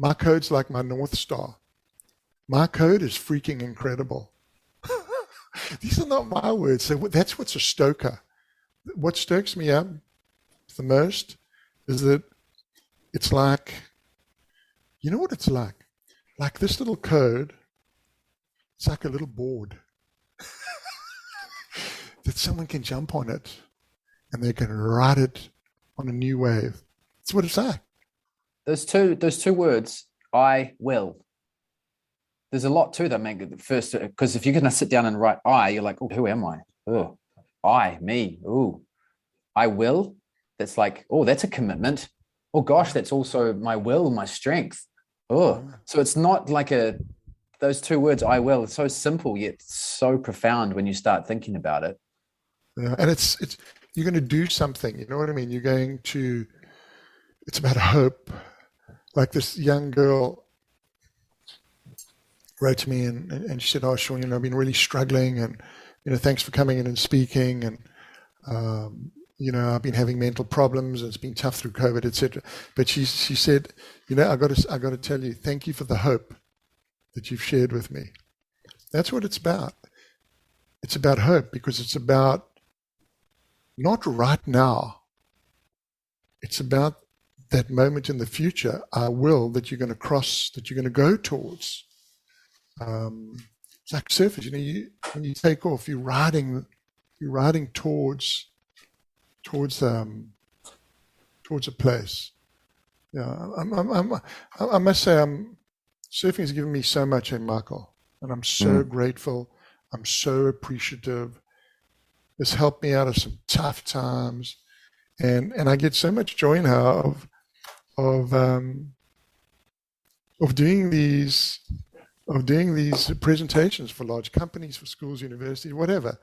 My code's like my North Star. My code is freaking incredible. These are not my words. So that's what's a stoker. What stokes me up the most is that it's like, you know what it's like? Like this little code, it's like a little board that someone can jump on it and they can write it on a new wave. That's what it's like. Those two words, I will. There's a lot to them. First, because if you're going to sit down and write I, you're like, oh, who am I? Oh, I, me. Oh, I will. That's like, oh, that's a commitment. Oh gosh, that's also my will, my strength. Oh, so it's not like those two words, I will. It's so simple yet so profound when you start thinking about it. Yeah, and it's you're going to do something. You know what I mean? It's about hope. Like this young girl wrote to me and she said, "Oh, Shaun, I've been really struggling, and thanks for coming in and speaking, and I've been having mental problems, and it's been tough through COVID, etc." But she said, I got to tell you, thank you for the hope that you've shared with me. That's what it's about. It's about hope, because it's about not right now. It's about that moment in the future, I will, that you're going to cross, that you're going to go towards. It's like surfers, when you take off, you're riding towards a place. Yeah, I must say, surfing has given me so much, Michael, and I'm so grateful. I'm so appreciative. It's helped me out of some tough times, and I get so much joy now of doing these presentations for large companies, for schools, universities, whatever.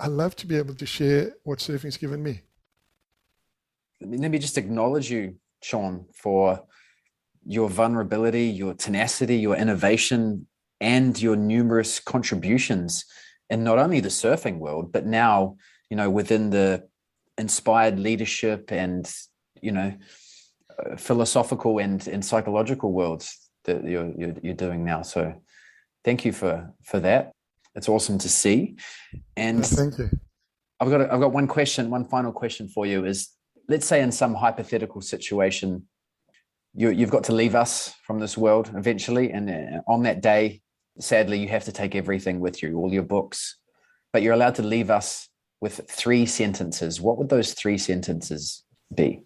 I love to be able to share what surfing's given me. Let me just acknowledge you, Shaun, for your vulnerability, your tenacity, your innovation, and your numerous contributions in not only the surfing world, but now, within the inspired leadership and, philosophical and psychological worlds that you're doing now. So thank you for that. It's awesome to see. And thank you. I've got one final question for you is, let's say in some hypothetical situation, you've got to leave us from this world eventually. And on that day, sadly, you have to take everything with you, all your books, but you're allowed to leave us with 3 sentences. What would those 3 sentences be?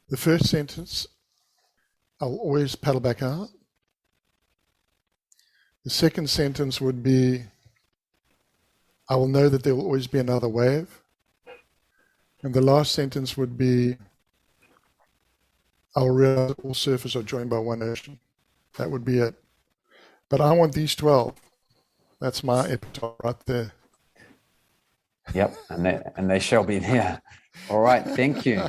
The first sentence, I'll always paddle back out. The second sentence would be, I will know that there will always be another wave. And the last sentence would be, I'll realize that all surfers are joined by one ocean. That would be it. But I want these 12. That's my epitaph right there. Yep, and they shall be there. All right, thank you.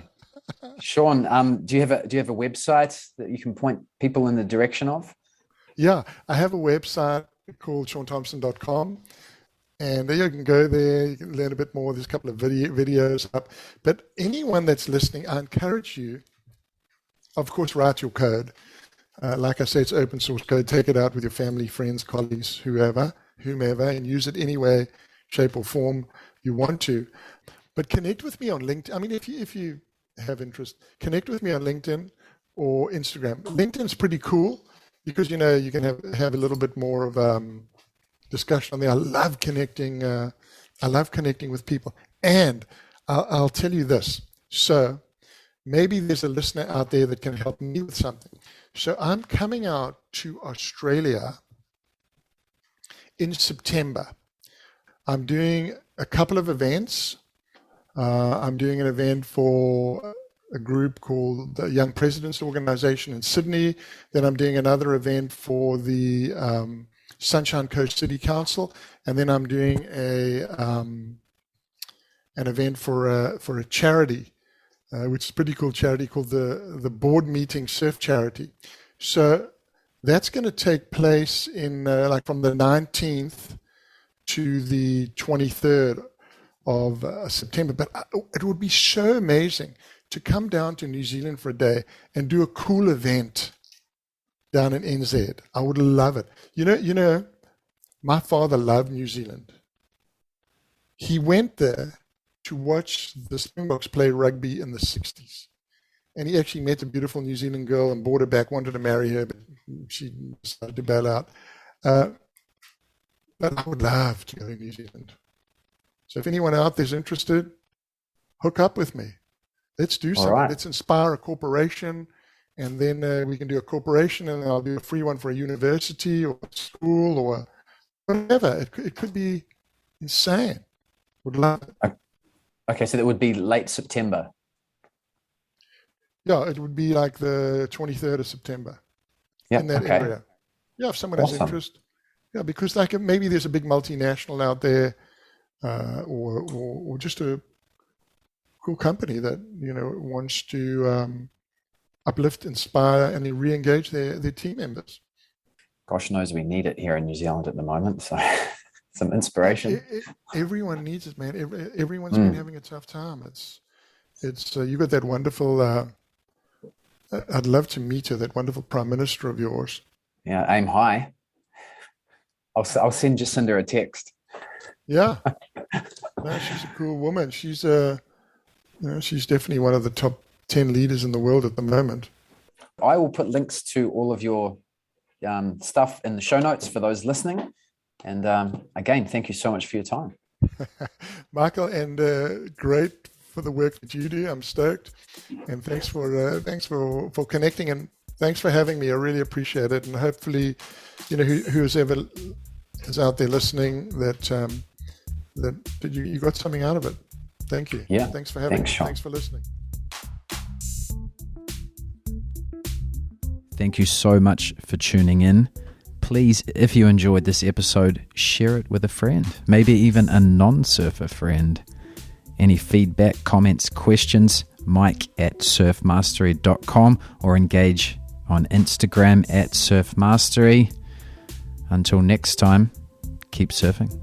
Shaun, do you have a website that you can point people in the direction of? Yeah, I have a website called shauntomson.com, and you can go there, you can learn a bit more. There's a couple of videos up. But anyone that's listening, I encourage you, of course, write your code. Like I say, it's open source code. Take it out with your family, friends, colleagues, whomever, and use it any way, shape, or form you want to. But connect with me on LinkedIn. I mean, if you have interest, connect with me on LinkedIn or Instagram. LinkedIn's pretty cool because you can have a little bit more of discussion on there. I love connecting with people. And I'll tell you this. So maybe there's a listener out there that can help me with something. So I'm coming out to Australia in September. I'm doing a couple of events. I'm doing an event for a group called the Young Presidents Organization in Sydney. Then I'm doing another event for the Sunshine Coast City Council. And then I'm doing an event for a charity, which is a pretty cool charity called the Board Meeting Surf Charity. So that's going to take place in from the 19th to the 23rd of September. But it would be so amazing to come down to New Zealand for a day and do a cool event down in NZ. I would love it. My father loved New Zealand. He went there to watch the Springboks play rugby in the 60s. And he actually met a beautiful New Zealand girl and brought her back, wanted to marry her, but she decided to bail out. But I would love to go to New Zealand. So if anyone out there is interested, hook up with me. Let's do something. Right. Let's inspire a corporation, and then we can do a corporation, and I'll do a free one for a university or a school or whatever. It could be insane. Would love it. Okay, so that would be late September. Yeah, it would be like the 23rd of September in that okay. area. Yeah, if someone has interest. Yeah, because like maybe there's a big multinational out there, or just a cool company that wants to uplift, inspire, and re-engage their team members. Gosh knows we need it here in New Zealand at the moment. So some inspiration. Everyone needs it, man. Everyone's been having a tough time. It's you got that wonderful. I'd love to meet her. That wonderful Prime Minister of yours. Yeah, aim high. I'll send Jacinda a text. Yeah, no, she's a cool woman. She's she's definitely one of the top 10 leaders in the world at the moment. I will put links to all of your stuff in the show notes for those listening. And again, thank you so much for your time. Michael, and great for the work that you do. I'm stoked. And thanks for connecting, and thanks for having me. I really appreciate it. And hopefully, who's ever is out there listening, that you got something out of it. Thank you. Yeah. Thanks for having me. Sean. Thanks for listening. Thank you so much for tuning in. Please, if you enjoyed this episode, share it with a friend, maybe even a non-surfer friend. Any feedback, comments, questions, mike@surfmastery.com, or engage on Instagram @surfmastery. Until next time, keep surfing.